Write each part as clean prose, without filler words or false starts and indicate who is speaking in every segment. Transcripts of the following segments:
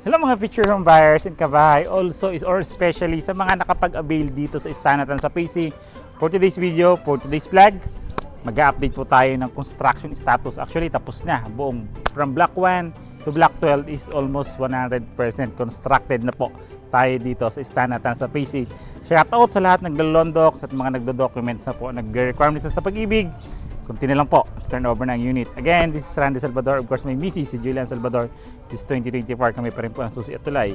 Speaker 1: Hello mga future home buyers and kabahay, also is or especially sa mga nakapag-avail dito sa Istanatan sa PC. For today's video, for today's vlog, mag-update po tayo ng construction status. Actually tapos na, buong from block 1 to block 12 is almost 100% constructed na po tayo dito sa Istanatan sa PC. Shoutout sa lahat ng naglalondok, sa mga nagdo-documents na po, nag-requirements sa pag-ibig. Kunti na lang po, turnover ng unit. Again, this is Randy Salvador. Of course, may misis si Julian Salvador. This 2024, kami pa rin po ang susi at tulay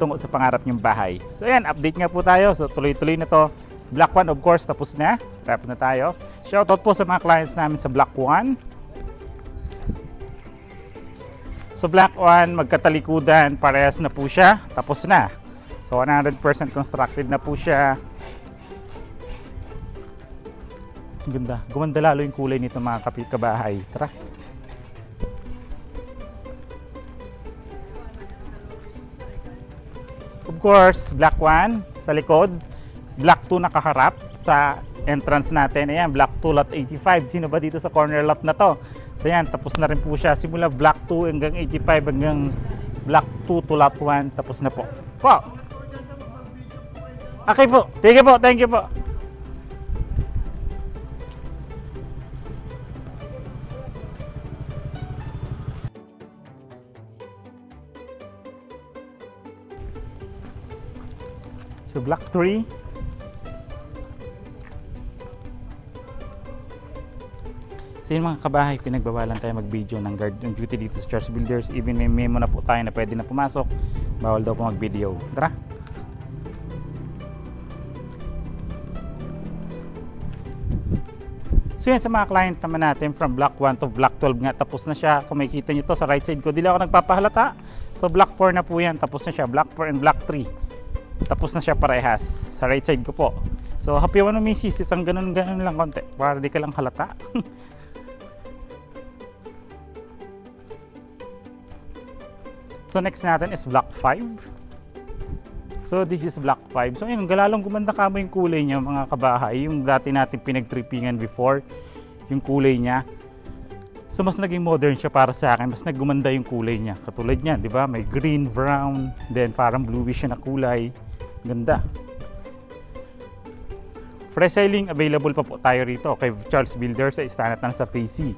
Speaker 1: tungo sa pangarap niyong bahay. So ayan, update nga po tayo. So tuloy-tuloy na to. Block 1 of course, tapos na. Wrap na tayo. Shoutout po sa mga clients namin sa Block 1. So Block 1, magkatalikudan, parehas na po siya. Tapos na. So 100% constructed na po siya. Ganda. Gumanda lalo yung kulay nito mga kabahay. Tara. Of course, block 1 sa likod. Block 2 nakaharap sa entrance natin. Ayan, block 2 lot 85. Sino ba dito sa corner lot na to? So ayan, tapos na rin po siya. Simula block 2 hanggang 85 hanggang block 2 to lot 1. Tapos na po. Po! Okay po. Thank you po. Thank you po. So block 3. So yun mga kabahay, pinagbawalan tayo mag-video ng guard ng duty dito sa Charles Builders. Even may memo na po tayo na pwede na pumasok, bawal daw po mag-video. Tara! So yan sa mga client naman natin from block 1 to block 12 nga, tapos na siya. Kung makikita nyo to sa right side ko, di lang ako nagpapahalata. So block 4 na po yan, tapos na siya. Block 4 and block 3. Tapos na siya parehas sa right side ko po. So happy one ng misis, isang ganun lang konti para di ka lang halata. So next natin is block 5. So this is block 5. So yun, galalong gumanda kamo yung kulay niya mga kabahay. Yung dati natin pinagtrippingan before, yung kulay niya. So mas naging modern siya para sa akin, mas naggumanda yung kulay niya. Katulad niyan, di ba? May green, brown, then parang bluish na kulay. Ganda. Freselling available pa po tayo rito kay Charles Builders sa Istanatan sa PC.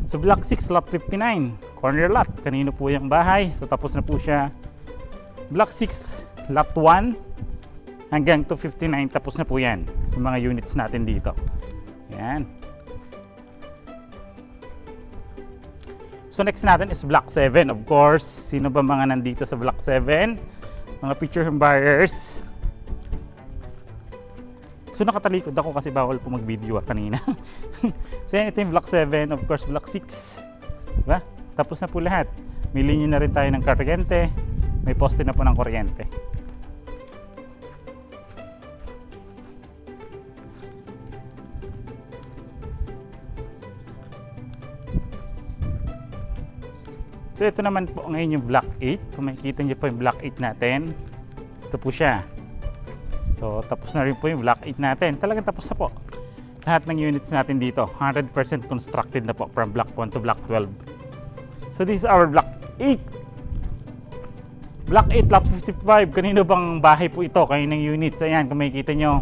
Speaker 1: So block 6 lot 59, corner lot. Kanino po yung bahay? So tapos na po siya. Block 6 lot 1 hanggang to 59, tapos na po yan. Yung mga units natin dito. Yan. So next natin is block 7. Of course, sino ba mga nandito sa block 7? Mga future home buyers. So nakatalikod ako kasi bawal po mag-video kanina. So yan, ito yung block 7. Of course, block 6. Diba? Tapos na po lahat. May linya na rin tayo ng kuryente. May poste na po ng kuryente. So ito naman po ngayon yung block 8. Kung makikita nyo po yung block 8 natin, ito po siya. So tapos na rin po yung block 8 natin. Talagang tapos na po lahat ng units natin dito. 100% constructed na po from block 1 to block 12. So this is our block 8. Block 8 lot 55. Kanino bang bahay po ito? Kaninong units. Ayan, kung makikita nyo,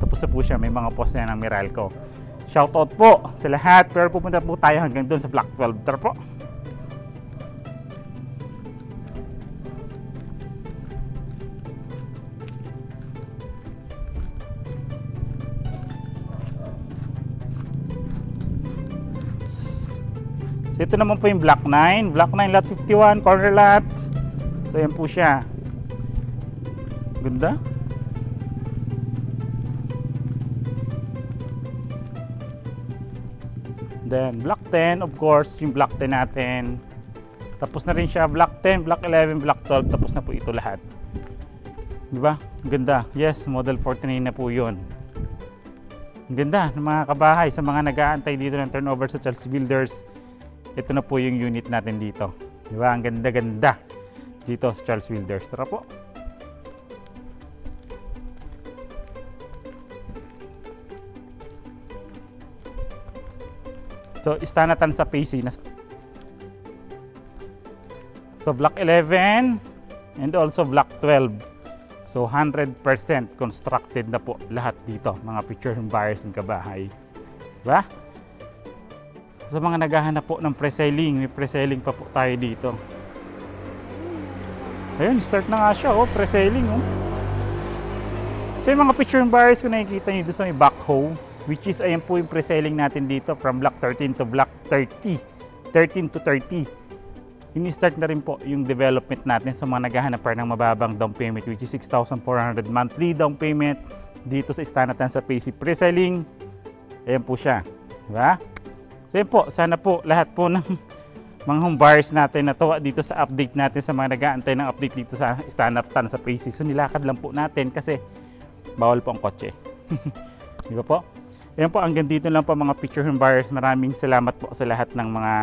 Speaker 1: tapos na po siya. May mga post na ng Meralco. Shoutout po sa lahat. Pero pupunta po tayo hanggang doon sa block 12. Tara po. So ito naman po yung block 9. Block 9 lot 51, corner lot. So yan po siya. Ganda. Then block 10, of course, yung block 10 natin. Tapos na rin siya. Block 10, block 11, block 12. Tapos na po ito lahat. Diba? Ganda. Yes, model 49 na po yun. Ganda ng mga kabahay. Sa mga nag-aantay dito ng turnover sa Charles Builders, ito na po yung unit natin dito. Diba? Ang ganda-ganda dito sa Charles Builders. Tara po. So, Istanatan sa PC. So block 11 and also block 12. So 100% constructed na po lahat dito, mga future home buyers and kabahay. Diba? Sa mga naghahanap po ng pre-selling, may pre-selling pa po tayo dito. Ayun, start na nga siya, oh, pre-selling, oh. So yung mga future home buyers kung nakikita nyo doon sa may backhoe, which is ayan po yung pre-selling natin dito from block 13 to block 30. 13 to 30. Ini-start na rin po yung development natin sa mga naghahanap pa ng mababang down payment, which is 6,400 monthly down payment dito sa Istanatan sa PC pre-selling. Ayan po siya. Diba? So yun po, sana po lahat po ng mga home buyers natin natuwa dito sa update natin sa mga nag-aantay ng update dito sa Istanatan sa PC. So nilakad lang po natin kasi bawal po ang kotse. Di ba po? Ayan po, hanggang dito lang po mga future home buyers. Maraming salamat po sa lahat ng mga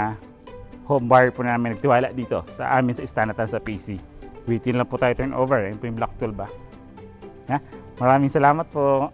Speaker 1: home buyer po namin nagtiwala dito sa amin sa Istanatan sa PC. Waiting lang po tayo turnover. Ayan po yung block 12 ba? Ha? Maraming salamat po.